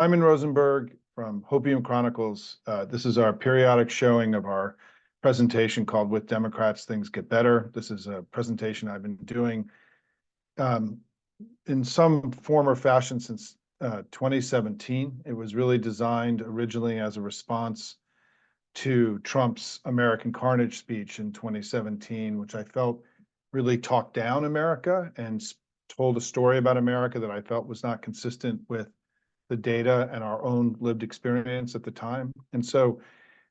Simon Rosenberg from Hopium Chronicles. This is our periodic showing of our presentation called With Democrats, Things Get Better. This is a presentation I've been doing in some form or fashion since 2017. It was really designed originally as a response to Trump's American Carnage speech in 2017, which I felt really talked down America and told a story about America that I felt was not consistent with the data and our own lived experience at the time. And so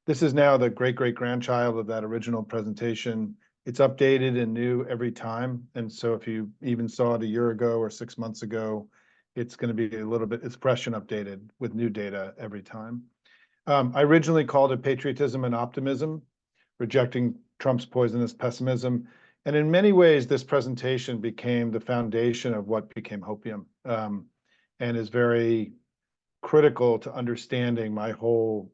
this is now the great-great-grandchild of that original presentation. It's updated and new every time. And so if you even saw it a year ago or 6 months ago, it's going to be a little bit, it's fresh and updated with new data every time. I originally called it Patriotism and Optimism, rejecting Trump's poisonous pessimism. And in many ways, this presentation became the foundation of what became Hopium, and is very critical to understanding my whole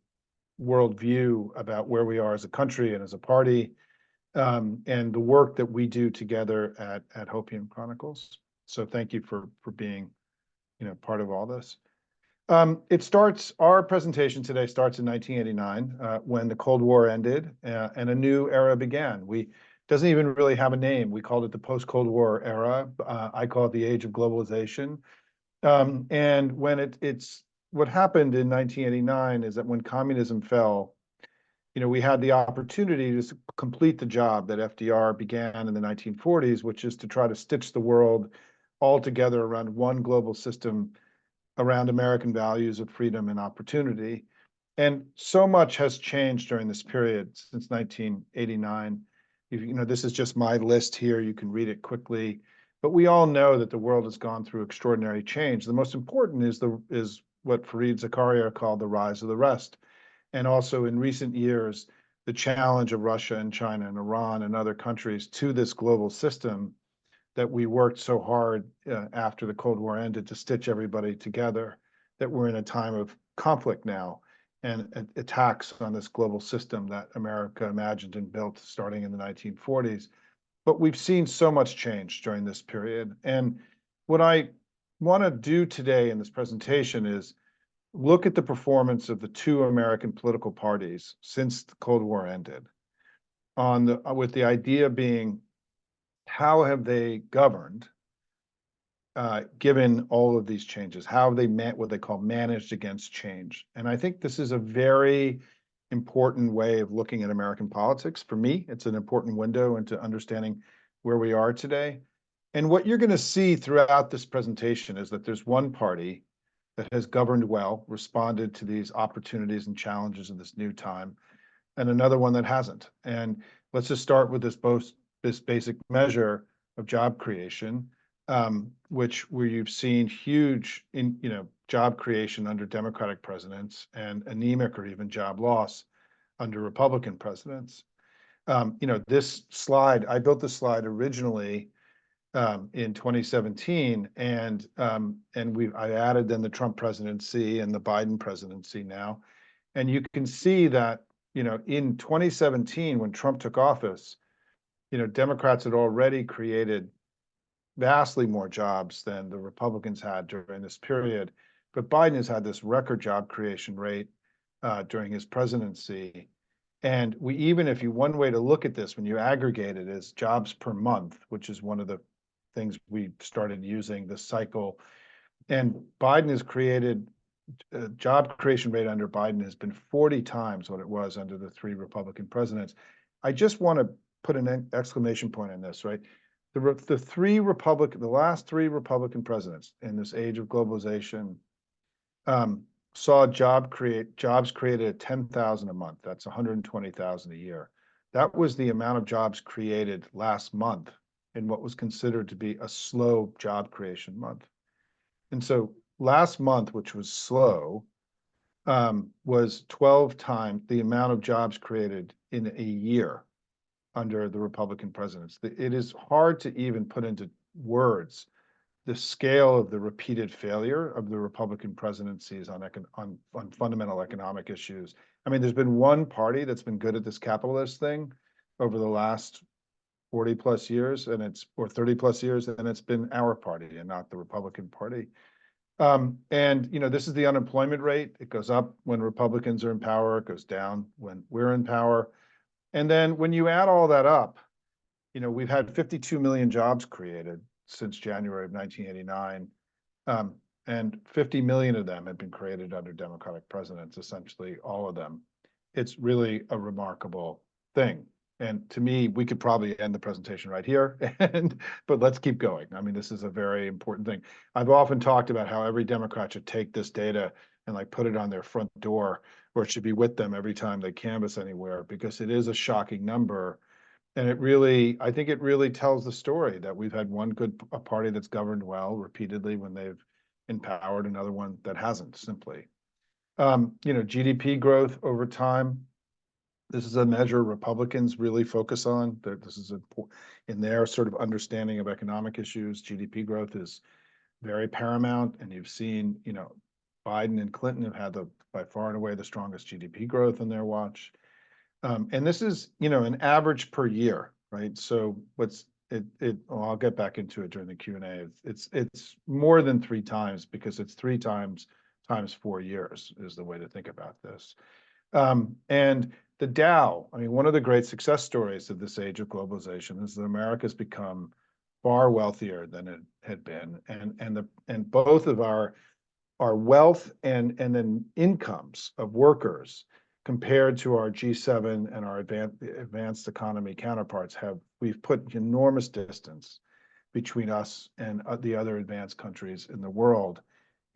worldview about where we are as a country and as a party, and the work that we do together at Hopium Chronicles. So thank you for being, part of all this. Our presentation today starts in 1989, when the Cold War ended and a new era began. Doesn't even really have a name. We called it the post-Cold War era. I call it the age of globalization. And when what happened in 1989 is that when communism fell, we had the opportunity to complete the job that FDR began in the 1940s, which is to try to stitch the world all together around one global system around American values of freedom and opportunity. And so much has changed during this period since 1989. This is just my list here. You can read it quickly. But we all know that the world has gone through extraordinary change. The most important is what Fareed Zakaria called the rise of the rest. And also in recent years, the challenge of Russia and China and Iran and other countries to this global system that we worked so hard after the Cold War ended to stitch everybody together, that we're in a time of conflict now and attacks on this global system that America imagined and built starting in the 1940s. But we've seen so much change during this period. And what I want to do today in this presentation is look at the performance of the two American political parties since the Cold War ended, with the idea being, how have they governed, given all of these changes? How have they what they call managed against change? And I think this is a very important way of looking at American politics. For me, it's an important window into understanding where we are today. And what you're going to see throughout this presentation is that there's one party that has governed well, responded to these opportunities and challenges in this new time, and another one that hasn't. And let's just start with this basic measure of job creation, where you've seen huge job creation under Democratic presidents and anemic or even job loss under Republican presidents. This slide, I built this slide originally in 2017, and I added then the Trump presidency and the Biden presidency now. And you can see that, in 2017, when Trump took office, Democrats had already created vastly more jobs than the Republicans had during this period. But Biden has had this record job creation rate during his presidency. And one way to look at this, when you aggregate it, is jobs per month, which is one of the things we started using this cycle. And Biden has created, job creation rate under Biden has been 40 times what it was under the three Republican presidents. I just want to put an exclamation point on this, right? The last three Republican presidents in this age of globalization saw jobs created at 10,000 a month. That's 120,000 a year. That was the amount of jobs created last month in what was considered to be a slow job creation month. And so last month, which was slow, was 12 times the amount of jobs created in a year under the Republican presidents. It is hard to even put into words the scale of the repeated failure of the Republican presidencies on fundamental economic issues. I mean, there's been one party that's been good at this capitalist thing over the last 40 plus years, or 30 plus years, and it's been our party and not the Republican Party. And this is the unemployment rate. It goes up when Republicans are in power. It goes down when we're in power. And then when you add all that up, we've had 52 million jobs created since January of 1989. And 50 million of them have been created under Democratic presidents, essentially all of them. It's really a remarkable thing. And to me, we could probably end the presentation right here, but let's keep going. I mean, this is a very important thing. I've often talked about how every Democrat should take this data and like put it on their front door, or it should be with them every time they canvass anywhere, because it is a shocking number. And I think it really tells the story that we've had a party that's governed well repeatedly when they've empowered, another one that hasn't, simply. GDP growth over time. This is a measure Republicans really focus on. This is in their sort of understanding of economic issues. GDP growth is very paramount, and you've seen, Biden and Clinton have had by far and away the strongest GDP growth in their watch. And this is, an average per year, right? So I'll get back into it during the Q&A. It's more than 3 times, because it's 3 times 4 years is the way to think about this. And the Dow, I mean, one of the great success stories of this age of globalization is that America's become far wealthier than it had been, and both of our wealth and then incomes of workers compared to our G7 and our advanced economy counterparts we've put enormous distance between us and the other advanced countries in the world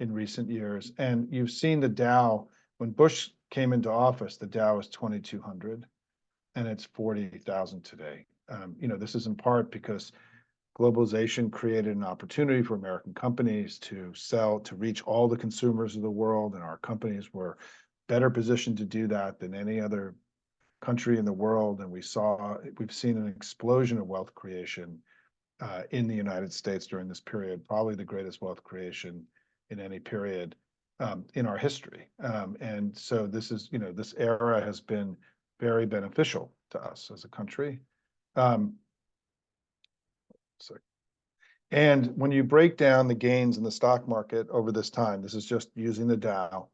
in recent years. And you've seen the Dow, when Bush came into office, the Dow was 2,200, and it's 40,000 today. This is in part because globalization created an opportunity for American companies to reach all the consumers of the world, and our companies were better positioned to do that than any other country in the world. And we've seen an explosion of wealth creation in the United States during this period, probably the greatest wealth creation in any period in our history. And so this era has been very beneficial to us as a country. And when you break down the gains in the stock market over this time, this is just using the Dow,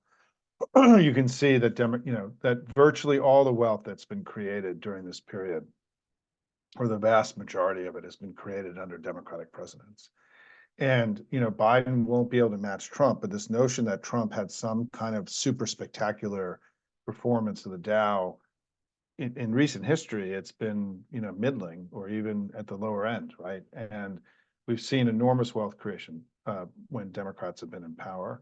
you can see that that virtually all the wealth that's been created during this period, or the vast majority of it, has been created under Democratic presidents. And Biden won't be able to match Trump, but this notion that Trump had some kind of super spectacular performance of the Dow, in recent history, it's been middling or even at the lower end, right? And we've seen enormous wealth creation when Democrats have been in power.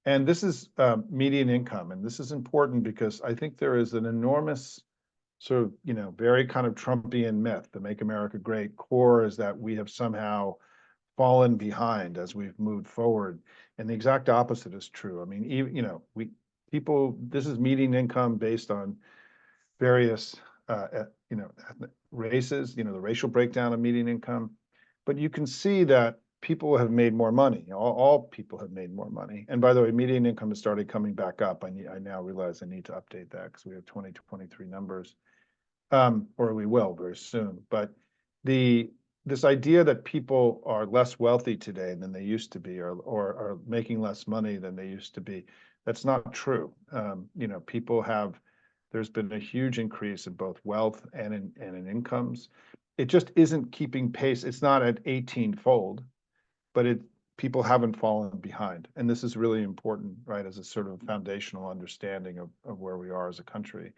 And this is median income, and this is important because I think there is an enormous sort of very kind of Trumpian myth, the "Make America Great" core is that we have somehow fallen behind as we've moved forward, and the exact opposite is true. I mean, even this is median income based on various races, the racial breakdown of median income, but you can see that people have made more money. All people have made more money. And by the way, median income has started coming back up. I now realize I need to update that because we have 2023 numbers, or we will very soon. But this idea that people are less wealthy today than they used to be, or are making less money than they used to be, that's not true. There's been a huge increase in both wealth and in incomes. It just isn't keeping pace. It's not at 18-fold, but people haven't fallen behind. And this is really important, right, as a sort of foundational understanding of where we are as a country.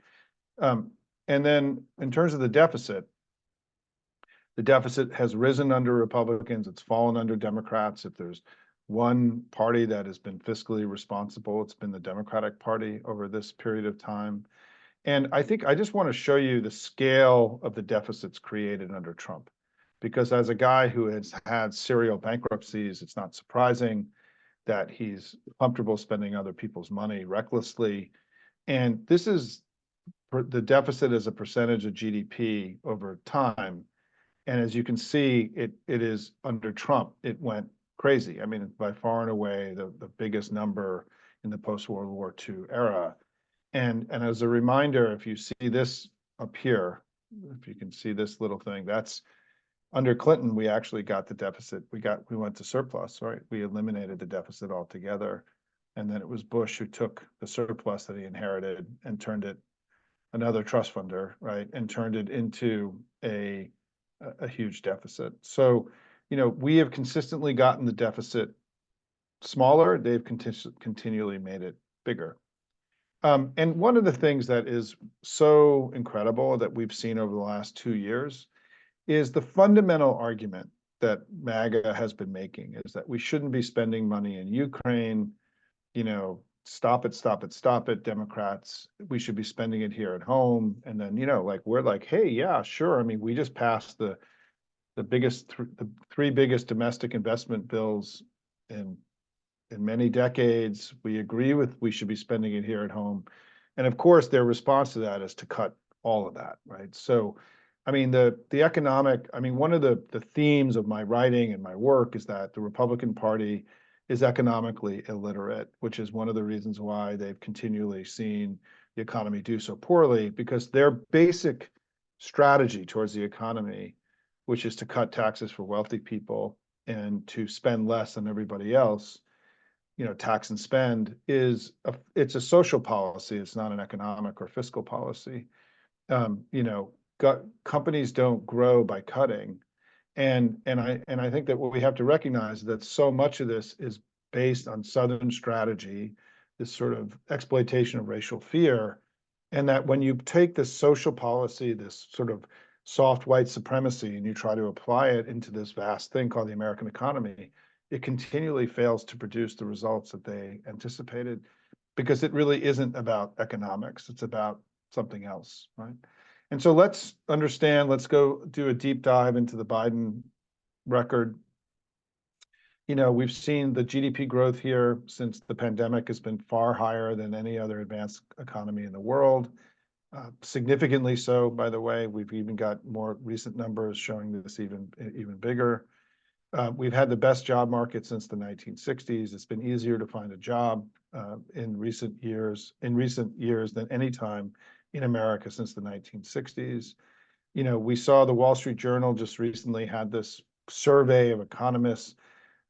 And then in terms of the deficit has risen under Republicans. It's fallen under Democrats. If there's one party that has been fiscally responsible, it's been the Democratic Party over this period of time. And I think I just want to show you the scale of the deficits created under Trump, because as a guy who has had serial bankruptcies, it's not surprising that he's comfortable spending other people's money recklessly. And this is the deficit as a percentage of GDP over time. And as you can see, it is under Trump, it went crazy. I mean, by far and away, the biggest number in the post-World War II era. And as a reminder, if you see this up here, if you can see this little thing, that's Under Clinton, we actually got the deficit. We went to surplus, right? We eliminated the deficit altogether. And then it was Bush who took the surplus that he inherited and turned it, another trust funder, right? And turned it into a huge deficit. So, we have consistently gotten the deficit smaller. They've continually made it bigger. And one of the things that is so incredible that we've seen over the last 2 years is the fundamental argument that MAGA has been making is that we shouldn't be spending money in Ukraine, stop it, stop it, stop it, Democrats, we should be spending it here at home. And then, we're like, hey, yeah, sure. I mean, we just passed the three biggest domestic investment bills in many decades. We agree with we should be spending it here at home. And of course, their response to that is to cut all of that, right? So, I mean, one of the themes of my writing and my work is that the Republican Party is economically illiterate, which is one of the reasons why they've continually seen the economy do so poorly, because their basic strategy towards the economy, which is to cut taxes for wealthy people and to spend less than everybody else, tax and spend, it's a social policy. It's not an economic or fiscal policy. Companies don't grow by cutting. And I think that what we have to recognize is that so much of this is based on Southern strategy, this sort of exploitation of racial fear, and that when you take this social policy, this sort of soft white supremacy, and you try to apply it into this vast thing called the American economy, it continually fails to produce the results that they anticipated, because it really isn't about economics. It's about something else, right? And so let's go do a deep dive into the Biden record. We've seen the GDP growth here since the pandemic has been far higher than any other advanced economy in the world. Significantly so, by the way. We've even got more recent numbers showing this even bigger. We've had the best job market since the 1960s. It's been easier to find a job in recent years than any time in America since the 1960s. We saw the Wall Street Journal just recently had this survey of economists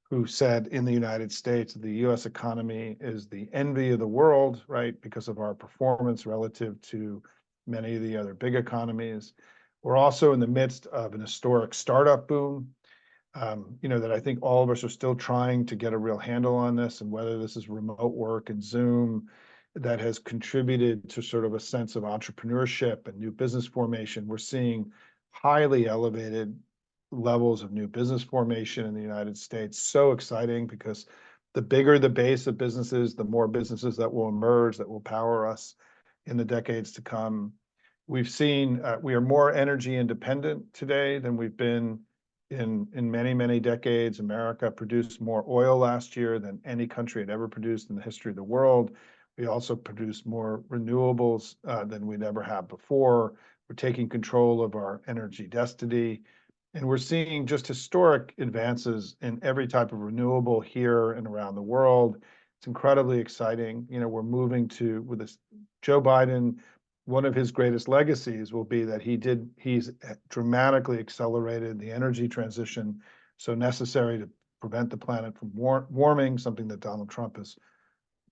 who said in the United States, the US economy is the envy of the world, right? Because of our performance relative to many of the other big economies. We're also in the midst of an historic startup boom. That I think all of us are still trying to get a real handle on this, and whether this is remote work and Zoom that has contributed to sort of a sense of entrepreneurship and new business formation. We're seeing highly elevated levels of new business formation in the United States. So exciting, because the bigger the base of businesses, the more businesses that will emerge, that will power us in the decades to come. We've seen we are more energy independent today than we've been in many, many decades. America produced more oil last year than any country had ever produced in the history of the world. We also produce more renewables than we'd ever had before. We're taking control of our energy destiny. And we're seeing just historic advances in every type of renewable here and around the world. It's incredibly exciting. We're moving with this Joe Biden. One of his greatest legacies will be that he's dramatically accelerated the energy transition so necessary to prevent the planet from warming, something that Donald Trump has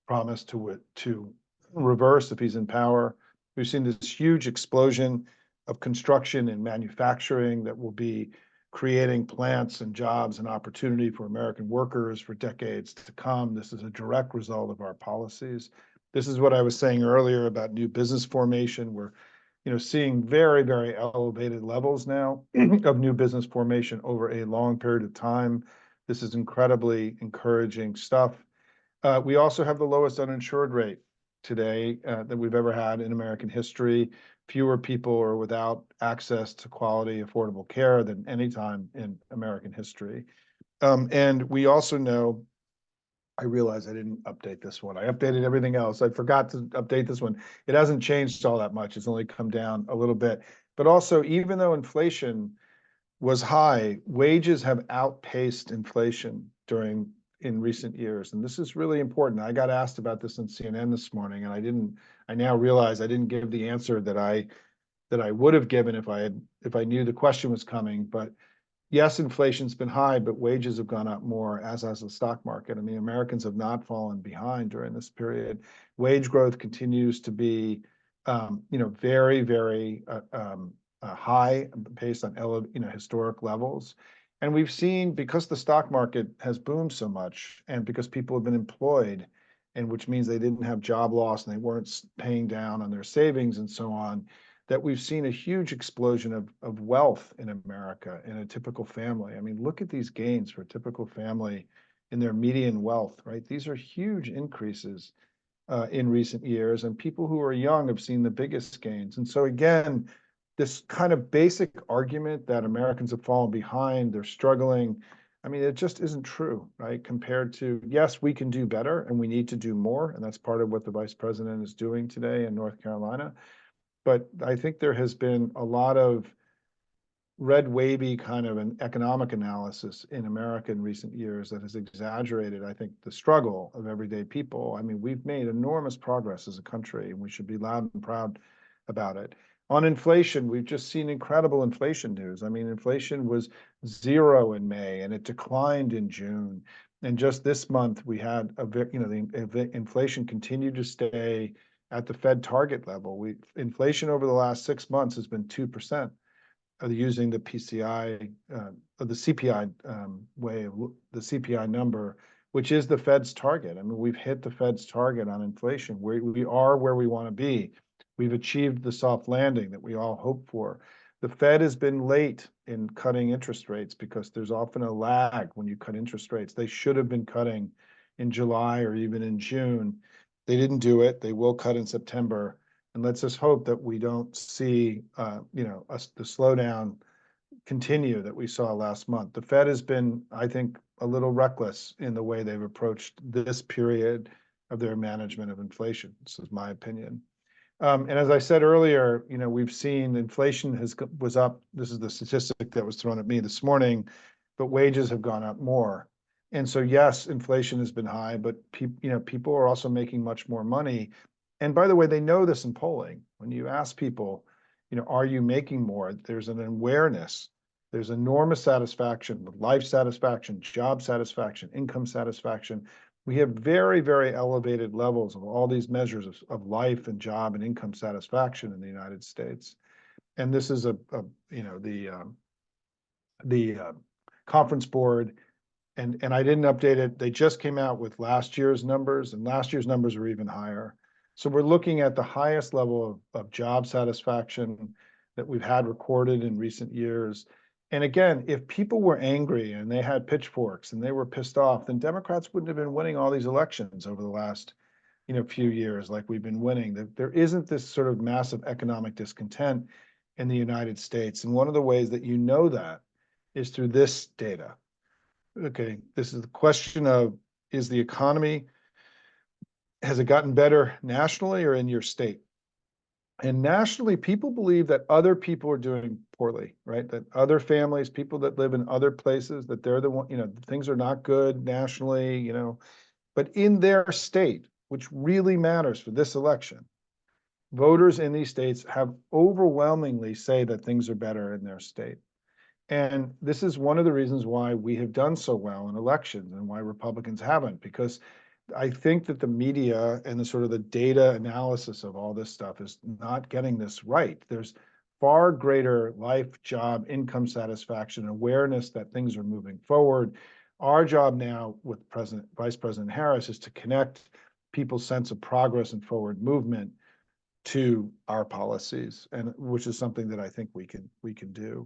promised to reverse if he's in power. We've seen this huge explosion of construction and manufacturing that will be creating plants and jobs and opportunity for American workers for decades to come. This is a direct result of our policies. This is what I was saying earlier about new business formation. We're seeing very, very elevated levels now of new business formation over a long period of time. This is incredibly encouraging stuff. We also have the lowest uninsured rate today that we've ever had in American history. Fewer people are without access to quality, affordable care than any time in American history. And we also know, I realize I didn't update this one. I updated everything else. I forgot to update this one. It hasn't changed all that much. It's only come down a little bit. But also, even though inflation was high, wages have outpaced inflation in recent years. And this is really important. I got asked about this on CNN this morning, and I now realize I didn't give the answer that I would have given if I knew the question was coming. But yes, inflation's been high, but wages have gone up more, as has the stock market. I mean, Americans have not fallen behind during this period. Wage growth continues to be, very, very high, based on historic levels. And we've seen, because the stock market has boomed so much, and because people have been employed, and which means they didn't have job loss and they weren't paying down on their savings and so on, that we've seen a huge explosion of wealth in America in a typical family. I mean, look at these gains for a typical family in their median wealth, right? These are huge increases in recent years, and people who are young have seen the biggest gains. And so again, this kind of basic argument that Americans have fallen behind, they're struggling, I mean, it just isn't true, right? Compared to, yes, we can do better and we need to do more, and that's part of what the vice president is doing today in North Carolina. But I think there has been a lot of red wavy kind of an economic analysis in America in recent years that has exaggerated, I think, the struggle of everyday people. I mean, we've made enormous progress as a country, and we should be loud and proud about it. On inflation, we've just seen incredible inflation news. I mean, inflation was 0 in May, and it declined in June. And just this month, we had the inflation continued to stay at the Fed target level. Inflation over the last 6 months has been 2%. Using the PCI, or the CPI way of the CPI number, which is the Fed's target. I mean, we've hit the Fed's target on inflation. We are where we want to be. We've achieved the soft landing that we all hope for. The Fed has been late in cutting interest rates because there's often a lag when you cut interest rates. They should have been cutting in July or even in June. They didn't do it. They will cut in September. And let's just hope that we don't see, the slowdown continue that we saw last month. The Fed has been, I think, a little reckless in the way they've approached this period of their management of inflation. This is my opinion. And as I said earlier, we've seen inflation was up. This is the statistic that was thrown at me this morning, but wages have gone up more. And so, yes, inflation has been high, but people are also making much more money. And by the way, they know this in polling. When you ask people, are you making more? There's an awareness. There's enormous satisfaction with life satisfaction, job satisfaction, income satisfaction. We have very, very elevated levels of all these measures of life and job and income satisfaction in the United States. And this is the Conference Board, and I didn't update it. They just came out with last year's numbers, and last year's numbers are even higher. So we're looking at the highest level of job satisfaction that we've had recorded in recent years. And again, if people were angry and they had pitchforks and they were pissed off, then Democrats wouldn't have been winning all these elections over the last, few years like we've been winning. There isn't this sort of massive economic discontent in the United States. And one of the ways that you know that is through this data. Okay, this is the question of, is the economy, has it gotten better nationally or in your state? And nationally, people believe that other people are doing poorly, right? That other families, people that live in other places, that they're the one, things are not good nationally, but in their state, which really matters for this election, voters in these states have overwhelmingly say that things are better in their state. And this is one of the reasons why we have done so well in elections and why Republicans haven't, because I think that the media and the sort of the data analysis of all this stuff is not getting this right. There's far greater life, job, income satisfaction, awareness that things are moving forward. Our job now with Vice President Harris is to connect people's sense of progress and forward movement to our policies, and which is something that I think we can do.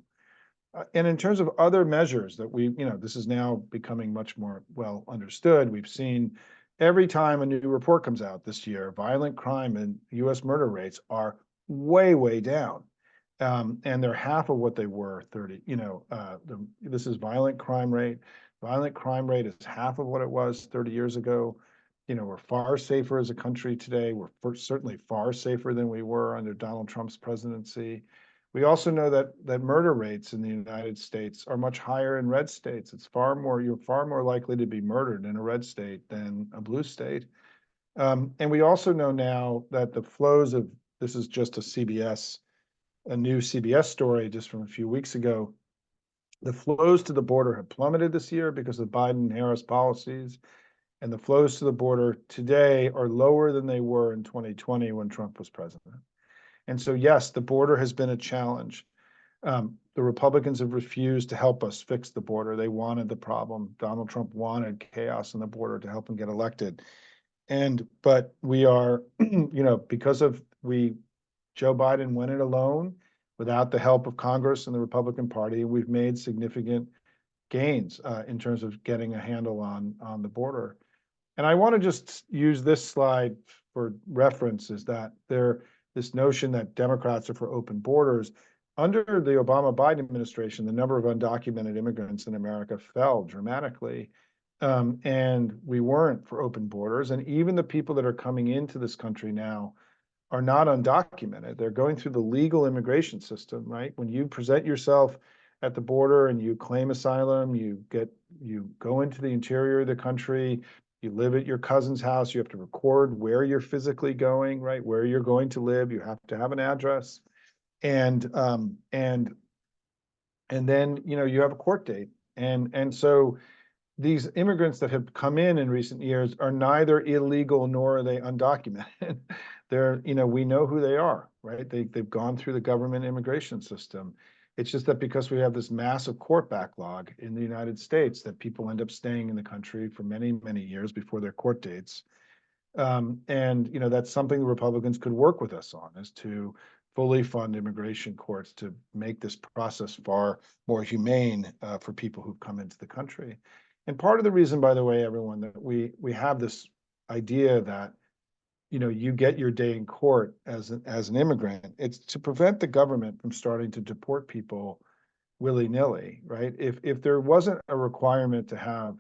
And in terms of other measures that this is now becoming much more well understood. We've seen every time a new report comes out this year, violent crime and U.S. murder rates are way, way down. And they're half of what they were 30, this is violent crime rate. Violent crime rate is half of what it was 30 years ago. We're far safer as a country today. We're certainly far safer than we were under Donald Trump's presidency. We also know that murder rates in the United States are much higher in red states. You're far more likely to be murdered in a red state than a blue state. And we also know now that the flows of, this is just a new CBS story just from a few weeks ago, The flows to the border have plummeted this year because of Biden-Harris policies, and the flows to the border today are lower than they were in 2020 when Trump was president. And so, yes, the border has been a challenge. The Republicans have refused to help us fix the border. They wanted the problem. Donald Trump wanted chaos in the border to help him get elected. But we are, because Joe Biden went it alone without the help of Congress and the Republican Party. We've made significant gains in terms of getting a handle on the border. And I want to just use this slide for reference, is that this notion that Democrats are for open borders. Under the Obama-Biden administration, the number of undocumented immigrants in America fell dramatically. And we weren't for open borders. And even the people that are coming into this country now are not undocumented. They're going through the legal immigration system, right? When you present yourself at the border and you claim asylum, you go into the interior of the country, you live at your cousin's house, you have to record where you're physically going, right? Where you're going to live, you have to have an address. And then you have a court date. And so these immigrants that have come in recent years are neither illegal nor are they undocumented. We know who they are, right? They've gone through the government immigration system. It's just that because we have this massive court backlog in the United States, that people end up staying in the country for many, many years before their court dates. That's something the Republicans could work with us on, is to fully fund immigration courts to make this process far more humane for people who've come into the country. And part of the reason, by the way, everyone, that we have this idea that you get your day in court as an immigrant, it's to prevent the government from starting to deport people willy-nilly, right? If there wasn't a requirement to have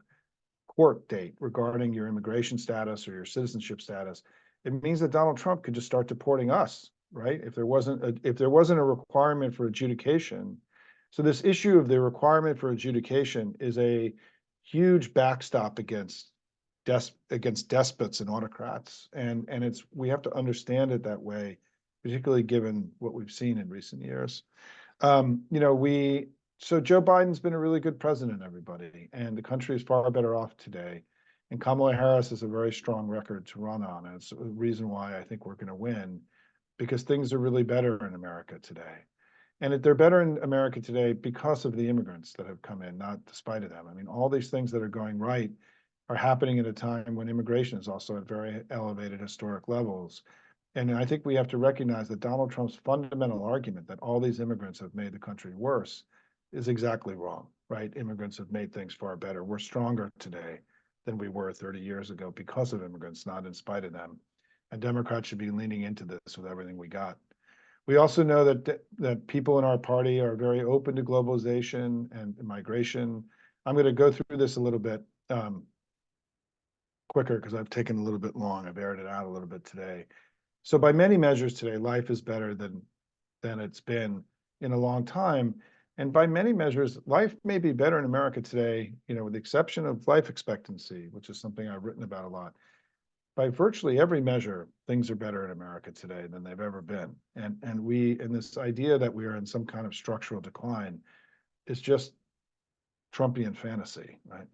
court date regarding your immigration status or your citizenship status, it means that Donald Trump could just start deporting us, right? If there wasn't a requirement for adjudication. So this issue of the requirement for adjudication is a huge backstop against despots and autocrats, and we have to understand it that way, particularly given what we've seen in recent years. So Joe Biden's been a really good president, everybody, and the country is far better off today. And Kamala Harris has a very strong record to run on. And it's a reason why I think we're going to win, because things are really better in America today. And they're better in America today because of the immigrants that have come in, not despite of them. I mean, all these things that are going right are happening at a time when immigration is also at very elevated historic levels. And I think we have to recognize that Donald Trump's fundamental argument that all these immigrants have made the country worse is exactly wrong, right? Immigrants have made things far better. We're stronger today than we were 30 years ago because of immigrants, not in spite of them. And Democrats should be leaning into this with everything we got. We also know that people in our party are very open to globalization and migration. I'm going to go through this a little bit quicker because I've taken a little bit long. I've aired it out a little bit today. So by many measures today, life is better than it's been in a long time. And by many measures, life may be better in America today, with the exception of life expectancy, which is something I've written about a lot. By virtually every measure, things are better in America today than they've ever been. And this idea that we are in some kind of structural decline is just Trumpian fantasy, right?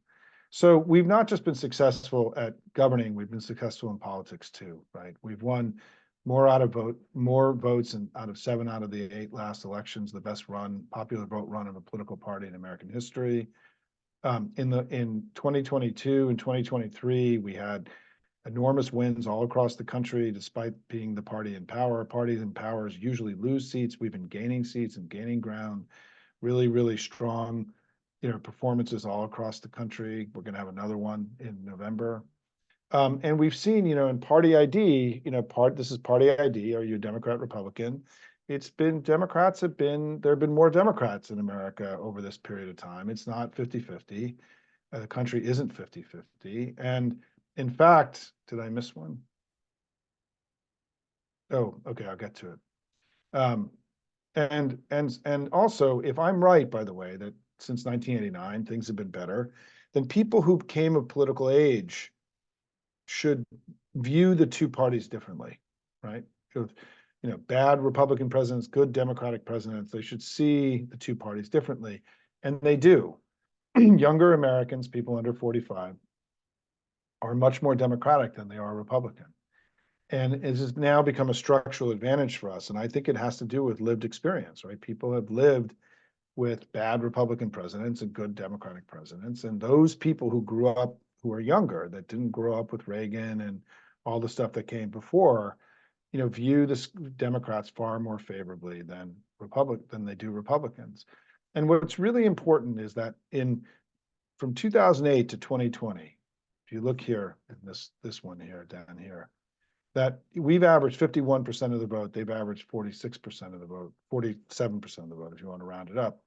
So we've not just been successful at governing, we've been successful in politics too, right? We've won more votes out of 7 out of the 8 last elections, the best popular vote run of a political party in American history. In 2022 and 2023, we had enormous wins all across the country, despite being the party in power. Parties in power usually lose seats. We've been gaining seats and gaining ground, really, really strong, performances all across the country. We're going to have another one in November. And we've seen, in party ID, this is party ID. Are you a Democrat, Republican? There have been more Democrats in America over this period of time. It's not 50-50. The country isn't 50-50. And in fact, did I miss one? Oh, okay, I'll get to it. And also, if I'm right, by the way, that since 1989, things have been better, then people who came of political age should view the two parties differently, right? Bad Republican presidents, good Democratic presidents, they should see the two parties differently. And they do. Younger Americans, people under 45, are much more Democratic than they are Republican. And it has now become a structural advantage for us. And I think it has to do with lived experience, right? People have lived with bad Republican presidents and good Democratic presidents. And those people who grew up, who are younger, that didn't grow up with Reagan and all the stuff that came before, view the Democrats far more favorably than they do Republicans. And what's really important is that from 2008 to 2020, if you look here in this one here down here, that we've averaged 51% of the vote. They've averaged 46% of the vote, 47% of the vote, if you want to round it up.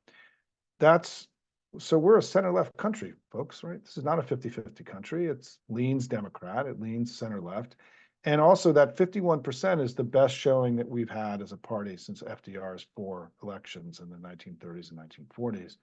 So we're a center-left country, folks, right? This is not a 50-50 country. It leans Democrat, it leans center-left. And also that 51% is the best showing that we've had as a party since FDR's 4 elections in the 1930s and 1940s.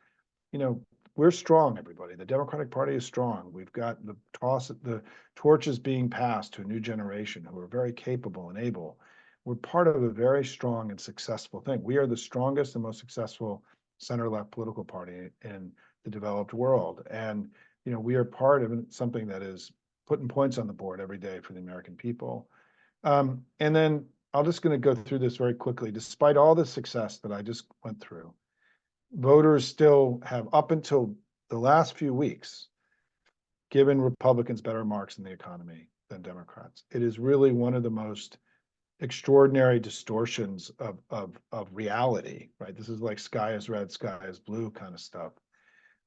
We're strong, everybody. The Democratic Party is strong. We've got the torches being passed to a new generation who are very capable and able. We're part of a very strong and successful thing. We are the strongest and most successful center-left political party in the developed world. And, we are part of something that is putting points on the board every day for the American people. And then I'm just going to go through this very quickly. Despite all the success that I just went through, voters still have, up until the last few weeks, given Republicans better marks in the economy than Democrats. It is really one of the most extraordinary distortions of reality, right? This is like sky is red, sky is blue kind of stuff.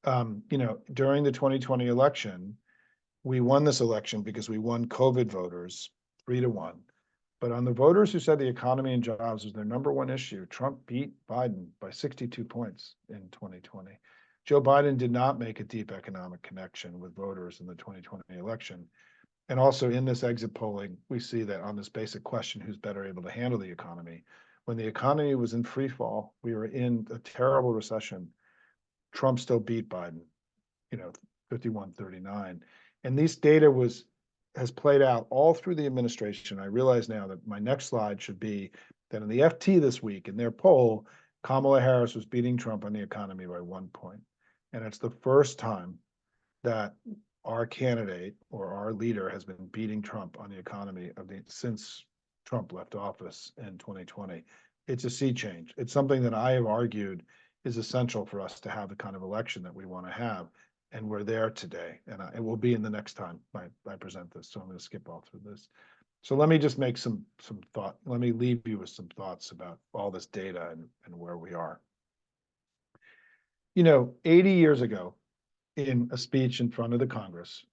During the 2020 election, we won this election because we won COVID voters 3-1. But on the voters who said the economy and jobs was their number one issue, Trump beat Biden by 62 points in 2020. Joe Biden did not make a deep economic connection with voters in the 2020 election. And also in this exit polling, we see that on this basic question, who's better able to handle the economy? When the economy was in free fall, we were in a terrible recession, Trump still beat Biden, 51-39. And this data has played out all through the administration. I realize now that my next slide should be that in the FT this week, in their poll, Kamala Harris was beating Trump on the economy by 1 point. And it's the first time that our candidate or our leader has been beating Trump on the economy since Trump left office in 2020. It's a sea change. It's something that I have argued is essential for us to have the kind of election that we want to have. And we're there today, and it will be in the next time I present this. So I'm going to skip all through this. So let me just make some thought. Let me leave you with some thoughts about all this data and where we are. 80 years ago, in a speech in front of the Congress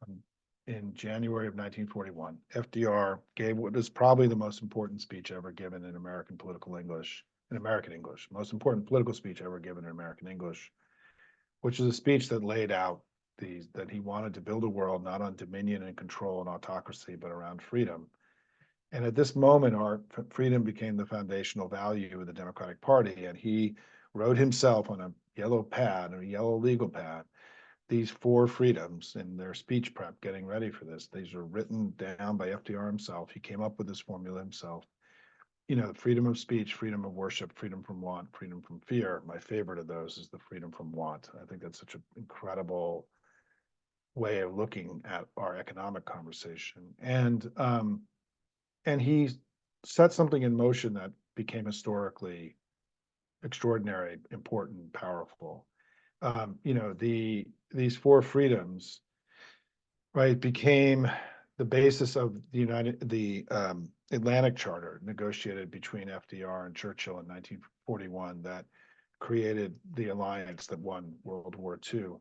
in January of 1941, FDR gave what is probably the most important speech ever given in American English, most important political speech ever given in American English, which is a speech that laid out that he wanted to build a world not on dominion and control and autocracy, but around freedom. And at this moment, our freedom became the foundational value of the Democratic Party. And he wrote himself on a yellow legal pad, these 4 freedoms in their speech prep, getting ready for this. These are written down by FDR himself. He came up with this formula himself. Freedom of speech, freedom of worship, freedom from want, freedom from fear. My favorite of those is the freedom from want. I think that's such an incredible way of looking at our economic conversation. And he set something in motion that became historically extraordinary, important, powerful. These 4 freedoms, right, became the basis of the Atlantic Charter negotiated between FDR and Churchill in 1941 that created the alliance that won World War II.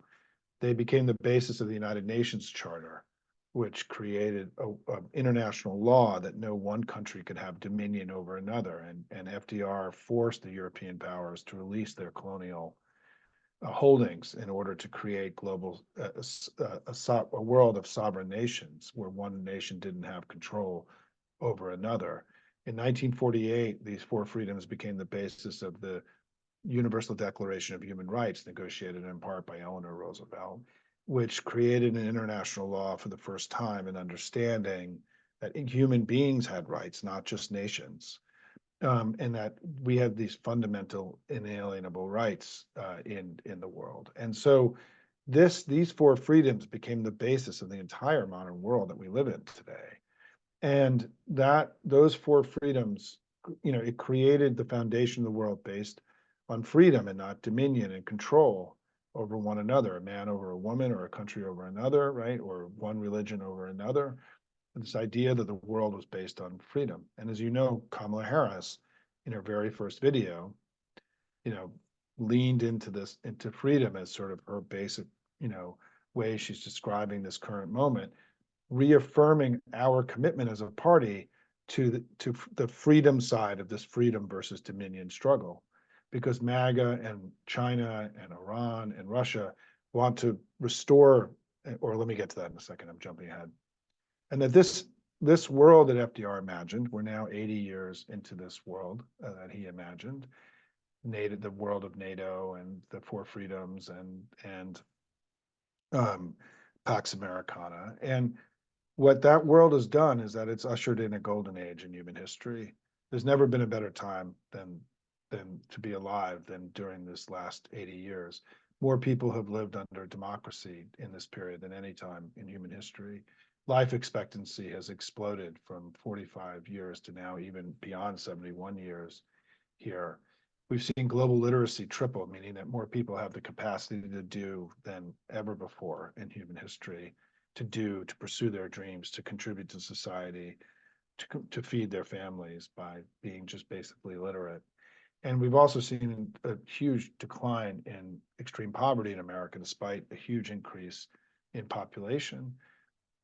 They became the basis of the United Nations Charter, which created an international law that no one country could have dominion over another. And FDR forced the European powers to release their colonial holdings in order to create a world of sovereign nations where one nation didn't have control over another. In 1948, these 4 freedoms became the basis of the Universal Declaration of Human Rights, negotiated in part by Eleanor Roosevelt, which created an international law for the first time in understanding that human beings had rights, not just nations. and that we have these fundamental inalienable rights in the world. And so these four freedoms became the basis of the entire modern world that we live in today. And that those four freedoms, it created the foundation of the world based on freedom and not dominion and control over one another, a man over a woman or a country over another, right? Or one religion over another. This idea that the world was based on freedom. And as you know, Kamala Harris, in her very first video, you know, leaned into freedom as sort of her basic, way she's describing this current moment, reaffirming our commitment as a party to the freedom side of this freedom versus dominion struggle, because MAGA and China and Iran and Russia want to restore, or let me get to that in a second, I'm jumping ahead, and that this world that FDR imagined, we're now 80 years into this world that he imagined, NATO, the world of NATO and the Four Freedoms and Pax Americana. And what that world has done is that it's ushered in a golden age in human history. There's never been a better time than to be alive than during this last 80 years. More people have lived under democracy in this period than any time in human history. Life expectancy has exploded from 45 years to now even beyond 71 years here. We've seen global literacy triple, meaning that more people have the capacity to do than ever before in human history, to pursue their dreams, to contribute to society, to feed their families by being just basically literate. And we've also seen a huge decline in extreme poverty in America, despite a huge increase in population.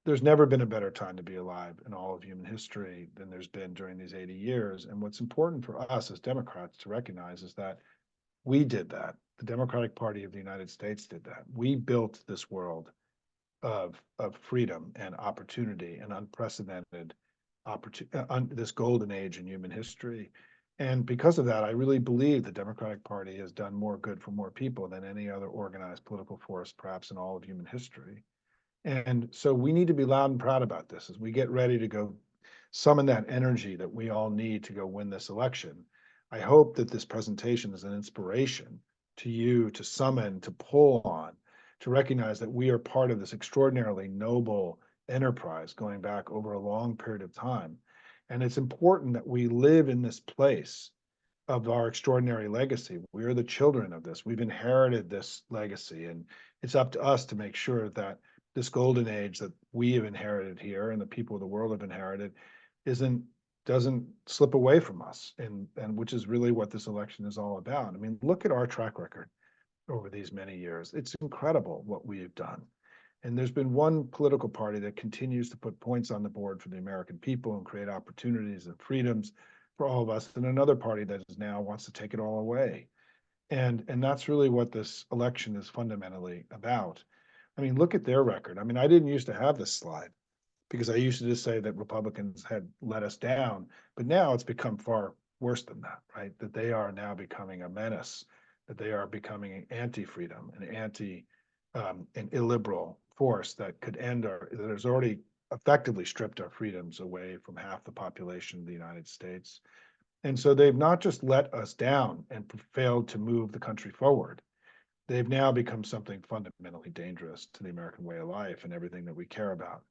There's never been a better time to be alive in all of human history than there's been during these 80 years. And what's important for us as Democrats to recognize is that we did that. The Democratic Party of the United States did that. We built this world of freedom and opportunity and unprecedented this golden age in human history. And because of that, I really believe the Democratic Party has done more good for more people than any other organized political force, perhaps in all of human history. And so we need to be loud and proud about this as we get ready to go summon that energy that we all need to go win this election. I hope that this presentation is an inspiration to you to summon, to pull on, to recognize that we are part of this extraordinarily noble enterprise going back over a long period of time. And it's important that we live in this place of our extraordinary legacy. We are the children of this. We've inherited this legacy, and it's up to us to make sure that this golden age that we have inherited here and the people of the world have inherited doesn't slip away from us, and which is really what this election is all about. I mean, look at our track record over these many years. It's incredible what we have done. And there's been one political party that continues to put points on the board for the American people and create opportunities and freedoms for all of us, and another party that is now wants to take it all away. And that's really what this election is fundamentally about. I mean, look at their record. I mean, I didn't used to have this slide because I used to just say that Republicans had let us down, but now it's become far worse than that, right? That they are now becoming a menace, that they are becoming an anti-freedom, an illiberal force that could that has already effectively stripped our freedoms away from half the population of the United States. And so they've not just let us down and failed to move the country forward. They've now become something fundamentally dangerous to the American way of life and everything that we care about.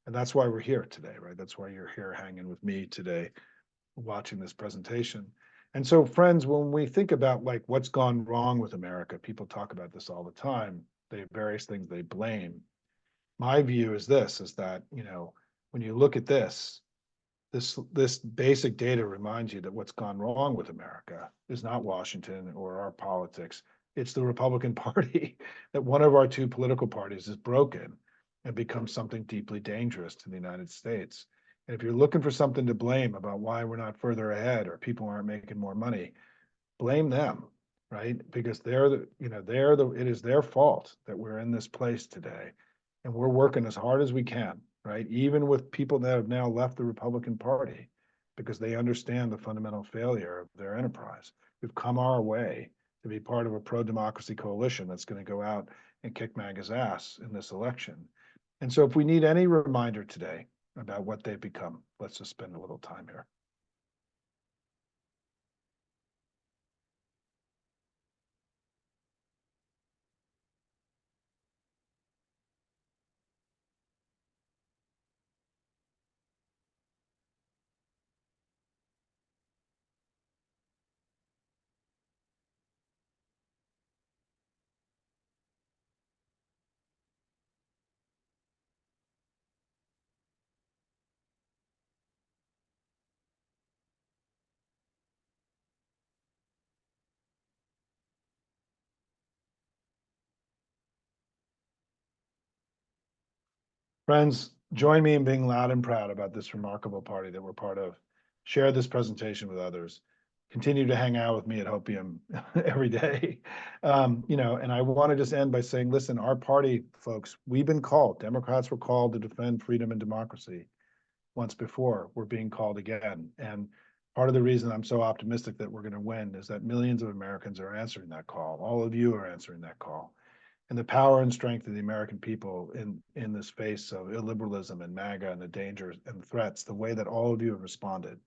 And that's why we're here today, right? That's why you're here hanging with me today, watching this presentation. And so, friends, when we think about like what's gone wrong with America, people talk about this all the time. They have various things they blame. My view is this, is that, when you look at this basic data reminds you that what's gone wrong with America is not Washington or our politics. It's the Republican Party, that one of our two political parties is broken and becomes something deeply dangerous to the United States. And if you're looking for something to blame about why we're not further ahead or people aren't making more money, blame them, right? Because it is their fault that we're in this place today. And we're working as hard as we can, right? Even with people that have now left the Republican Party because they understand the fundamental failure of their enterprise. We've come our way to be part of a pro-democracy coalition that's going to go out and kick MAGA's ass in this election. And so if we need any reminder today about what they've become, let's just spend a little time here. Friends, join me in being loud and proud about this remarkable party that we're part of. Share this presentation with others. Continue to hang out with me at Hopium every day. And I want to just end by saying, listen, our party, folks, we've been called. Democrats were called to defend freedom and democracy once before. We're being called again. And part of the reason I'm so optimistic that we're going to win is that millions of Americans are answering that call. All of you are answering that call. And the power and strength of the American people in this face of illiberalism and MAGA and the dangers and the threats, the way that all of you have responded,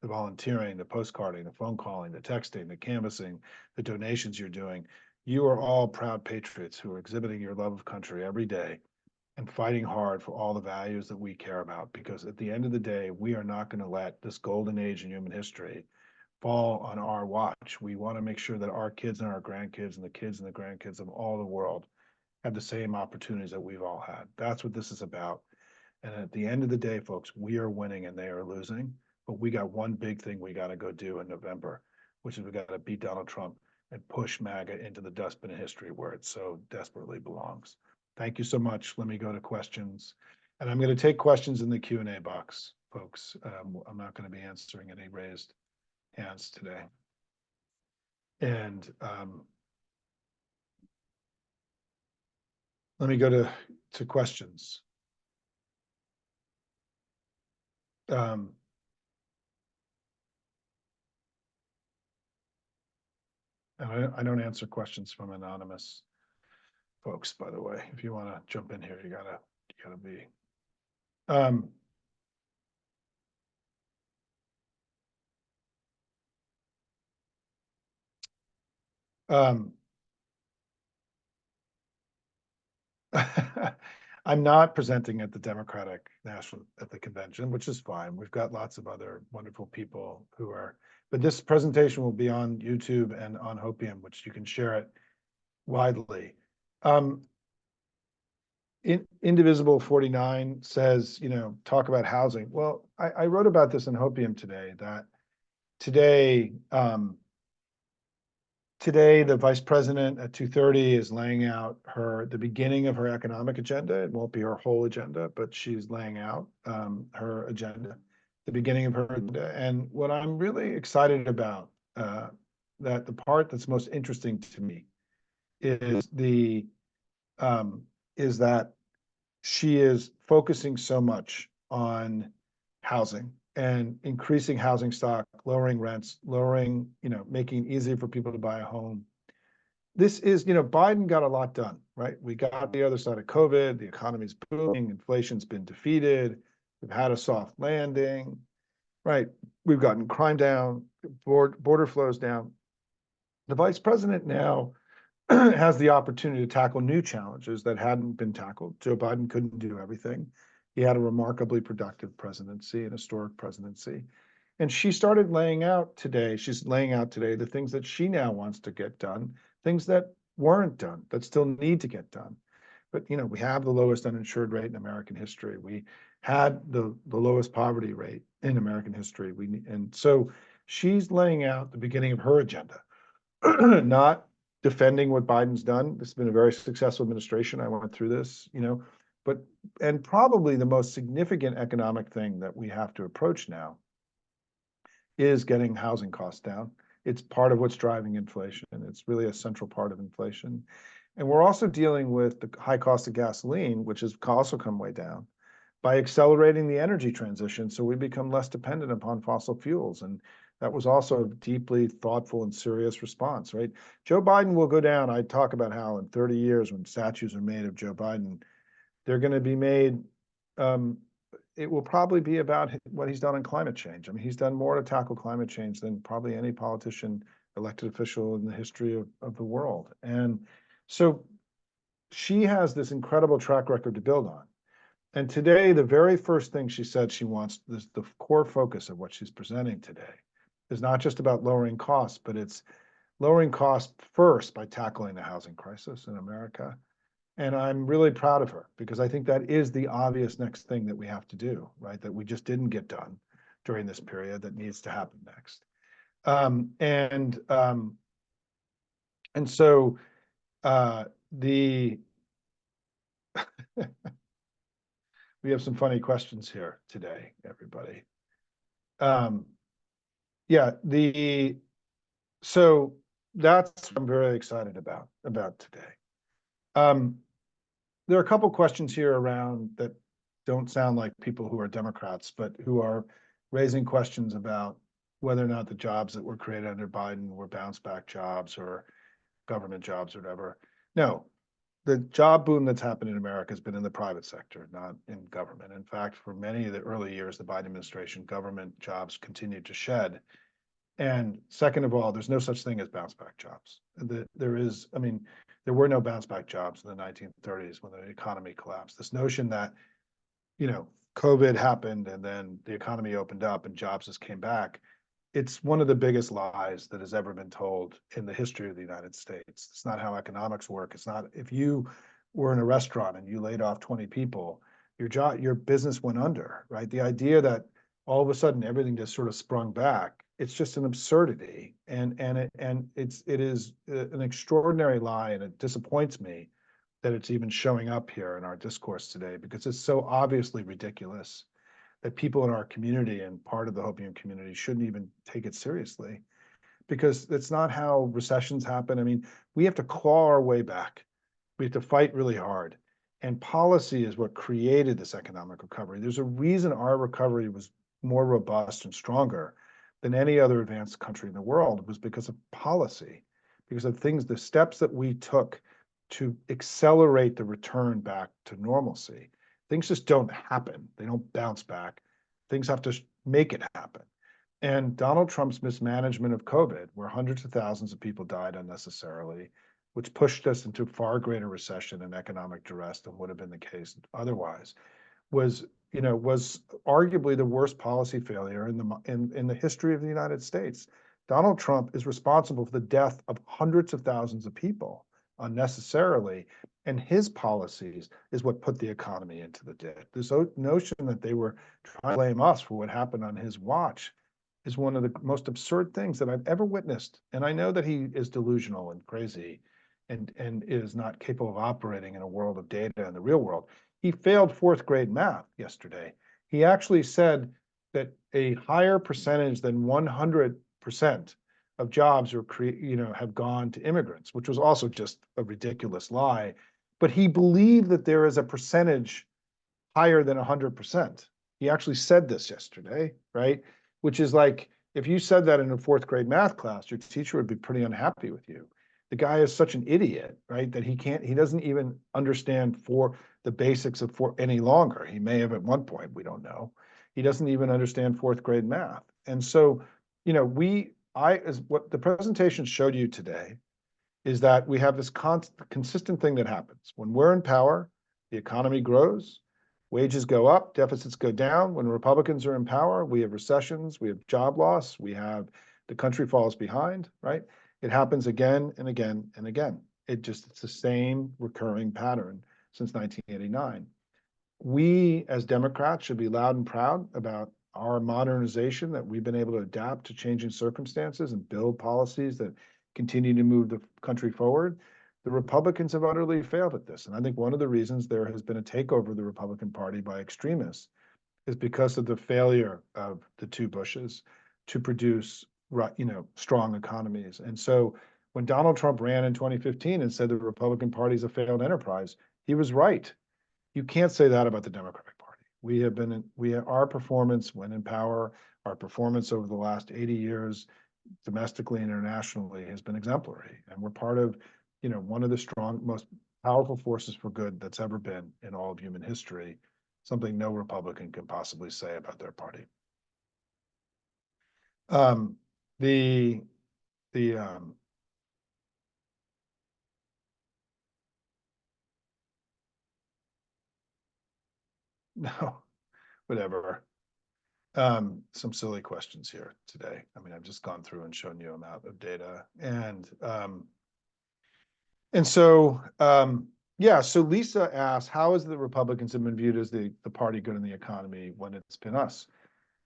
the volunteering, the postcarding, the phone calling, the texting, the canvassing, the donations you're doing, you are all proud patriots who are exhibiting your love of country every day and fighting hard for all the values that we care about. Because at the end of the day, we are not going to let this golden age in human history fall on our watch. We want to make sure that our kids and our grandkids and the kids and the grandkids of all the world have the same opportunities that we've all had. That's what this is about. And at the end of the day, folks, we are winning and they are losing. But we got one big thing we got to go do in November, which is we got to beat Donald Trump and push MAGA into the dustbin of history where it so desperately belongs. Thank you so much. Let me go to questions. And I'm going to take questions in the Q&A box, folks. I'm not going to be answering any raised hands today. And let me go to questions. And I don't answer questions from anonymous folks, by the way. If you want to jump in here, you gotta be. I'm not presenting at the Democratic National at the convention, which is fine. We've got lots of other wonderful people who are, but this presentation will be on YouTube and on Hopium, which you can share it widely. Indivisible 49 says, talk about housing. Well, I wrote about this in Hopium today, that today, today the vice president at 2:30 is laying out the beginning of her economic agenda. It won't be her whole agenda, but she's laying out her agenda, the beginning of her agenda. And what I'm really excited about, that the part that's most interesting to me is is that she is focusing so much on housing and increasing housing stock, lowering rents, making it easier for people to buy a home. This is, Biden got a lot done, right? We got the other side of COVID, the economy's booming, inflation's been defeated, we've had a soft landing, right? We've gotten crime down, border flows down. The vice president now has the opportunity to tackle new challenges that hadn't been tackled. Joe Biden couldn't do everything. He had a remarkably productive presidency, an historic presidency. And she's laying out today the things that she now wants to get done, things that weren't done, that still need to get done. But, we have the lowest uninsured rate in American history. We had the lowest poverty rate in American history. And so she's laying out the beginning of her agenda, not defending what Biden's done. This has been a very successful administration. I went through this, and probably the most significant economic thing that we have to approach now is getting housing costs down. It's part of what's driving inflation. It's really a central part of inflation. And we're also dealing with the high cost of gasoline, which has also come way down, by accelerating the energy transition so we become less dependent upon fossil fuels. And that was also a deeply thoughtful and serious response, right? Joe Biden will go down. I talk about how in 30 years, when statues are made of Joe Biden, they're going to be made, it will probably be about what he's done on climate change. I mean, he's done more to tackle climate change than probably any politician, elected official in the history of the world. And so she has this incredible track record to build on. And today, the very first thing she said she wants, the core focus of what she's presenting today, is not just about lowering costs, but it's lowering costs first by tackling the housing crisis in America. And I'm really proud of her because I think that is the obvious next thing that we have to do, right? That we just didn't get done during this period that needs to happen next. And so the we have some funny questions here today, everybody. Yeah, so that's what I'm very excited about today. There are a couple questions here around that don't sound like people who are Democrats, but who are raising questions about whether or not the jobs that were created under Biden were bounce back jobs or government jobs or whatever. No, the job boom that's happened in America has been in the private sector, not in government. In fact, for many of the early years of the Biden administration, government jobs continued to shed. And second of all, there's no such thing as bounce back jobs. There is, I mean, there were no bounce back jobs in the 1930s when the economy collapsed. This notion that, COVID happened and then the economy opened up and jobs just came back. It's one of the biggest lies that has ever been told in the history of the United States. It's not how economics work. It's not, if you were in a restaurant and you laid off 20 people, your business went under, right? The idea that all of a sudden everything just sort of sprung back, it's just an absurdity. It is an extraordinary lie, and it disappoints me that it's even showing up here in our discourse today, because it's so obviously ridiculous that people in our community and part of the Hopium community shouldn't even take it seriously, because that's not how recessions happen. I mean, we have to claw our way back. We have to fight really hard. And policy is what created this economic recovery. There's a reason our recovery was more robust and stronger than any other advanced country in the world. It was because of policy, because of the steps that we took to accelerate the return back to normalcy. Things just don't happen. They don't bounce back. Things have to make it happen. And Donald Trump's mismanagement of COVID, where hundreds of thousands of people died unnecessarily, which pushed us into far greater recession and economic duress than would have been the case otherwise, was arguably the worst policy failure in the history of the United States. Donald Trump is responsible for the death of hundreds of thousands of people unnecessarily, and his policies is what put the economy into the ditch. This notion that they were trying to blame us for what happened on his watch is one of the most absurd things that I've ever witnessed. And I know that he is delusional and crazy and is not capable of operating in a world of data in the real world. He failed fourth grade math yesterday. He actually said that a higher percentage than 100% of jobs have gone to immigrants, which was also just a ridiculous lie. But he believed that there is a percentage higher than 100%. He actually said this yesterday, right? Which is like, if you said that in a fourth grade math class, your teacher would be pretty unhappy with you. The guy is such an idiot, right? That he doesn't even understand the basics of any longer. He may have at one point, we don't know. He doesn't even understand fourth grade math. And so, as what the presentation showed you today is that we have this consistent thing that happens. When we're in power, the economy grows, wages go up, deficits go down. When Republicans are in power, we have recessions, we have job loss, the country falls behind, right? It happens again and again and again. It's the same recurring pattern since 1989. We, as Democrats, should be loud and proud about our modernization, that we've been able to adapt to changing circumstances and build policies that continue to move the country forward. The Republicans have utterly failed at this. And I think one of the reasons there has been a takeover of the Republican Party by extremists is because of the failure of the two Bushes to produce, strong economies. And so when Donald Trump ran in 2015 and said the Republican Party is a failed enterprise, he was right. You can't say that about the Democratic Party. Our performance when in power, our performance over the last 80 years, domestically and internationally, has been exemplary. And we're part of, one of the most powerful forces for good that's ever been in all of human history, something no Republican can possibly say about their party. No, whatever. Some silly questions here today. I mean, I've just gone through and shown you amount of data. So Lisa asked, how has the Republicans have been viewed as the party good in the economy when it's been us?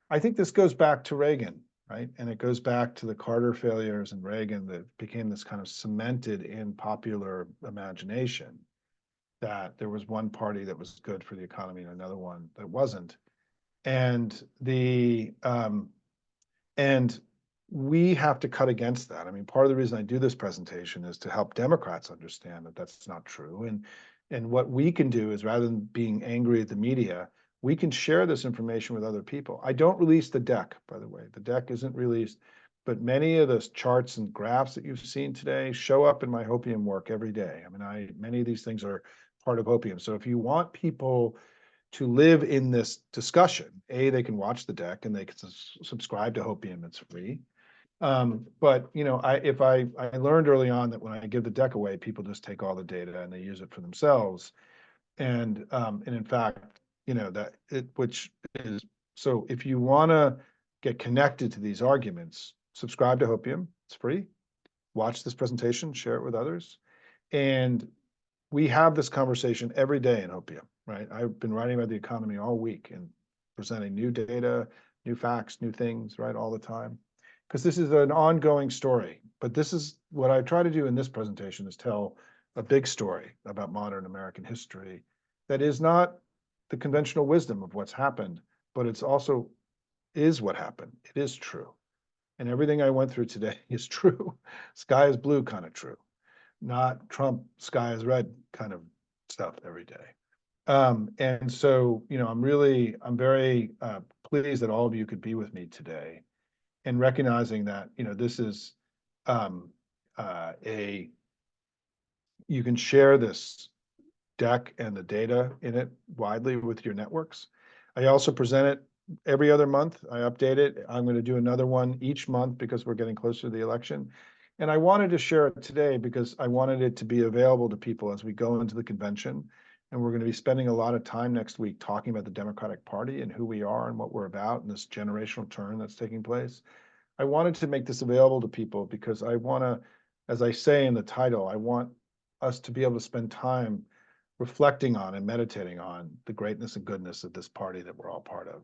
I think this goes back to Reagan, right? And it goes back to the Carter failures and Reagan that became this kind of cemented in popular imagination. that there was one party that was good for the economy and another one that wasn't. And and we have to cut against that. I mean, part of the reason I do this presentation is to help Democrats understand that that's not true. And what we can do is, rather than being angry at the media, we can share this information with other people. I don't release the deck, by the way. The deck isn't released, but many of those charts and graphs that you've seen today show up in my Hopium work every day. I mean, many of these things are part of Hopium. So if you want people to live in this discussion, they can watch the deck and they can subscribe to Hopium. It's free. But I learned early on that when I give the deck away, people just take all the data and they use it for themselves. And in fact, which is, so if you want to get connected to these arguments, subscribe to Hopium. It's free. Watch this presentation, share it with others. And we have this conversation every day in Hopium, right? I've been writing about the economy all week and presenting new data, new facts, new things, right, all the time. Because this is an ongoing story. But this is what I try to do in this presentation, is tell a big story about modern American history that is not the conventional wisdom of what's happened, but it's also is what happened. It is true. And everything I went through today is true. Sky is blue kind of true, not Trump sky is red kind of stuff every day. And so, I'm very pleased that all of you could be with me today, and recognizing that, this is you can share this deck and the data in it widely with your networks. I also present it every other month. I update it. I'm going to do another one each month because we're getting closer to the election. And I wanted to share it today because I wanted it to be available to people as we go into the convention. And we're going to be spending a lot of time next week talking about the Democratic Party and who we are and what we're about and this generational turn that's taking place. I wanted to make this available to people because I want to, as I say in the title, I want us to be able to spend time reflecting on and meditating on the greatness and goodness of this party that we're all part of.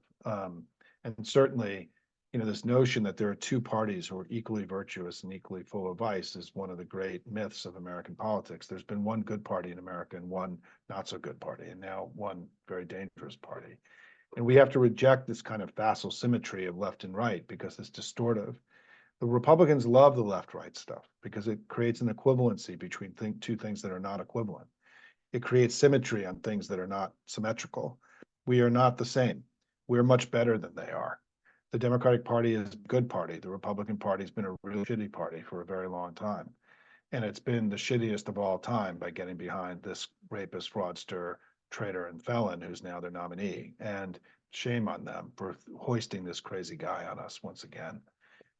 And certainly, this notion that there are two parties who are equally virtuous and equally full of vice is one of the great myths of American politics. There's been one good party in America and one not so good party, and now one very dangerous party. And we have to reject this kind of facile symmetry of left and right because it's distortive. The Republicans love the left-right stuff because it creates an equivalency between two things that are not equivalent. It creates symmetry on things that are not symmetrical. We are not the same. We're much better than they are. The Democratic Party is a good party. The Republican Party has been a really shitty party for a very long time. And it's been the shittiest of all time by getting behind this rapist, fraudster, traitor, and felon who's now their nominee. And shame on them for hoisting this crazy guy on us once again.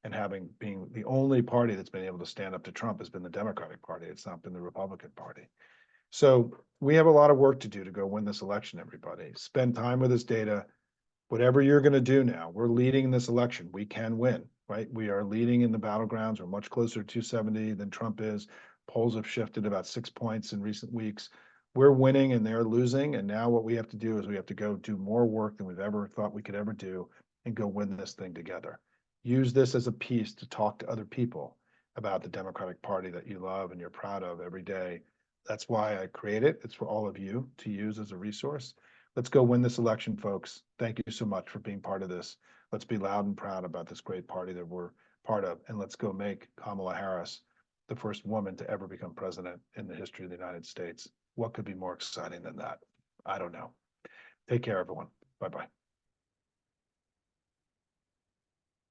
And being the only party that's been able to stand up to Trump has been the Democratic Party. It's not been the Republican Party. So we have a lot of work to do to go win this election, everybody. Spend time with this data. Whatever you're going to do now, we're leading this election. We can win, right? We are leading in the battlegrounds. We're much closer to 270 than Trump is. Polls have shifted about 6 points in recent weeks. We're winning and they're losing. And now what we have to do is we have to go do more work than we've ever thought we could ever do and go win this thing together. Use this as a piece to talk to other people about the Democratic Party that you love and you're proud of every day. That's why I create it. It's for all of you to use as a resource. Let's go win this election, folks. Thank you so much for being part of this. Let's be loud and proud about this great party that we're part of. And let's go make Kamala Harris the first woman to ever become president in the history of the United States. What could be more exciting than that? I don't know. Take care, everyone. Bye-bye.